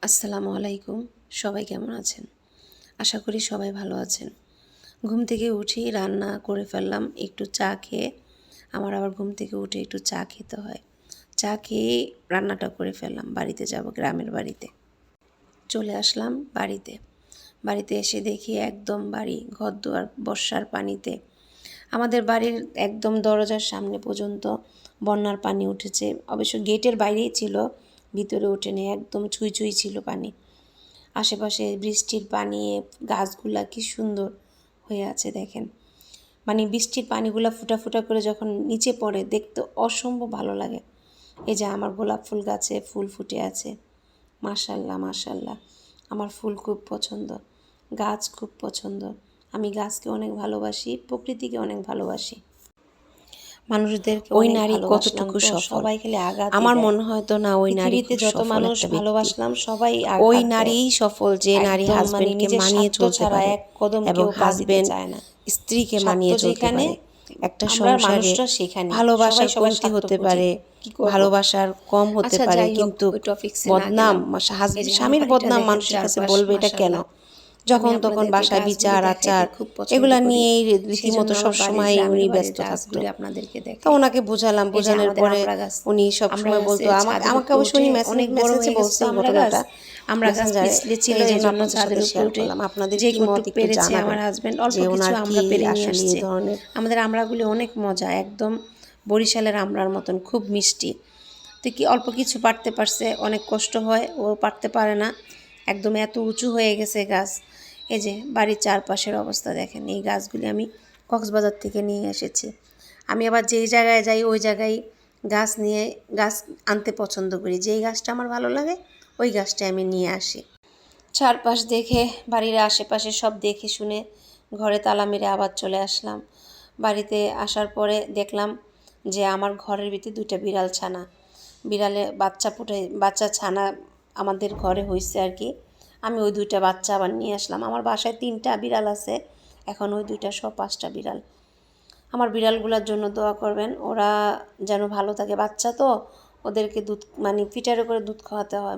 আসসালামু আলাইকুম। সবাই কেমন আছেন? আশা করি সবাই ভালো আছেন। ঘুম থেকে উঠি রান্না করে ফেললাম একটু চা খেয়ে। আমার আবার ঘুম থেকে উঠে একটু চা খেতে হয়। চা খেয়ে রান্নাটা করে ফেললাম। বাড়িতে যাব, গ্রামের বাড়িতে। চলে আসলাম বাড়িতে। বাড়িতে এসে দেখি একদম বাড়ি ঘরদুয়ার বর্ষার পানিতে। আমাদের বাড়ির একদম দরজার সামনে পর্যন্ত বন্যার পানি উঠেছে। অবশ্য গেটের বাইরেই ছিল, ভিতরে ওঠেনি, একদম ছুঁই ছুঁই ছিল পানি। আশেপাশে বৃষ্টির পানি, গাছগুলা কি সুন্দর হয়ে আছে দেখেন। মানে বৃষ্টির পানিগুলা ফুটা ফুটা করে যখন নিচে পড়ে দেখতে অসম্ভব ভালো লাগে। এই যে আমার গোলাপ ফুল গাছে ফুল ফুটে আছে। মাশাল্লাহ মাশাল্লাহ, আমার ফুল খুব পছন্দ, গাছ খুব পছন্দ। আমি গাছকে অনেক ভালোবাসি, প্রকৃতিকে অনেক ভালোবাসি। মানুষদেরকে ওই নারী কতটুকু সফল, সবাই খেলে আঘাত। আমার মনে হয় তো না, ওই নারীতে যত মানুষ ভালোবাসলাম সবাই ওই নারীই সফল, যে নারী হাজবেন্ডকে মানিয়ে চলতে পারে এবং হাজবেন্ড স্ত্রীকে মানিয়ে চলতে পারে। একটা সংসারে ভালোবাসার কমতি হতে পারে, ভালোবাসার কম হতে পারে, কিন্তু বদনাম, স্বামীর বদনাম মানুষের কাছে বলবে এটা কেন? যখন তখন বাসায় বিচার আচার এগুলা নিয়েই রীতিমতো সবসময় উনি ব্যস্ত থাকতো। তো ওনাকে বোঝালাম, বোঝানোর পরে উনি সবসময় বলতো, আমাকে অবশ্য উনি মেসেজে বলছে এই ঘটনাটা, আমরা গাছ পিছলে ছিল এই জন্য ছাদের উপরে উঠে আপনাদের কি মত একটু জানাবেন। আমার হাজবেন্ড অল্প কিছু আমরা পেরে নিয়ে আসছে। আমাদের আমড়াগুলি অনেক মজা, একদম বরিশালের আমড়ার মতন, খুব মিষ্টি। তো কি অল্প কিছু পারতে পারছে, অনেক কষ্ট হয়, ও পারতে পারে না, একদম এত উঁচু হয়ে গেছে গাছ। এই যে বাড়ির চারপাশের অবস্থা দেখেন। এই গাছগুলি আমি কক্সবাজার থেকে নিয়ে এসেছি। আমি আবার যেই জায়গায় যাই ওই জায়গায় গাছ আনতে পছন্দ করি। যেই গাছটা আমার ভালো লাগে ওই গাছটা আমি নিয়ে আসি। চারপাশ দেখে, বাড়ির আশেপাশে সব দেখে শুনে ঘরে তালা মেরে আবার চলে আসলাম। বাড়িতে আসার পরে দেখলাম যে আমার ঘরের ভিতরে দুইটা বিড়াল ছানা, বিড়ালে বাচ্চা ছানা আমাদের ঘরে হয়েছে আর কি। আমি ওই দুইটা বাচ্চা আবার নিয়ে আসলাম। আমার বাসায় 3টা বিড়াল আছে, এখন ওই দুইটা সহ 5টা বিড়াল। আমার বিড়ালগুলোর জন্য দোয়া করবেন, ওরা যেন ভালো থাকে। বাচ্চা তো, ওদেরকে দুধ ফিটারে করে দুধ খাওয়াতে হয়।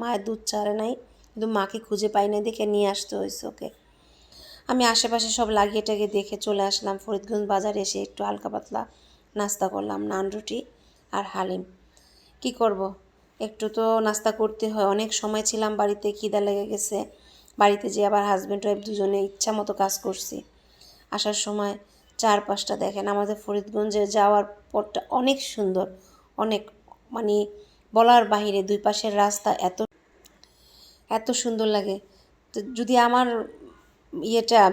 মায়ের দুধ ছাড়ে নাই, কিন্তু মাকে খুঁজে পাই না দেখে নিয়ে আসতে হয়েছে ওকে। আমি আশেপাশে সব লাগিয়ে টাগিয়ে দেখে চলে আসলাম। ফরিদগঞ্জ বাজারে এসে একটু হালকা পাতলা নাস্তা করলাম, নান রুটি আর হালিম। কি করব, একটু তো নাস্তা করতে হয়। অনেক সময় ছিলাম বাড়িতে, খিদা লেগে গেছে। বাড়িতে যে আবার হাজব্যান্ড ওয়াইফ দুজনে ইচ্ছা মতো কাজ করছি। আসার সময় চারপাশটা দেখেন। আমাদের ফরিদগঞ্জে যাওয়ার পথটা অনেক সুন্দর, অনেক বলার বাহিরে। দুই পাশের রাস্তা এত সুন্দর লাগে। তো যদি আমার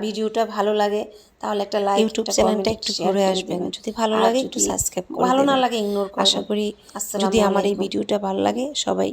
ভিডিওটা ভালো লাগে তাহলে একটা লাইক, ইউটিউব চ্যানেলটা একটু ঘুরে আসবেন। যদি ভালো লাগে একটু সাবস্ক্রাইব করে দেবেন। ভালো না লাগে ইগনোর করবেন। আশা করি যদি আমার এই ভিডিওটা ভালো লাগে সবাই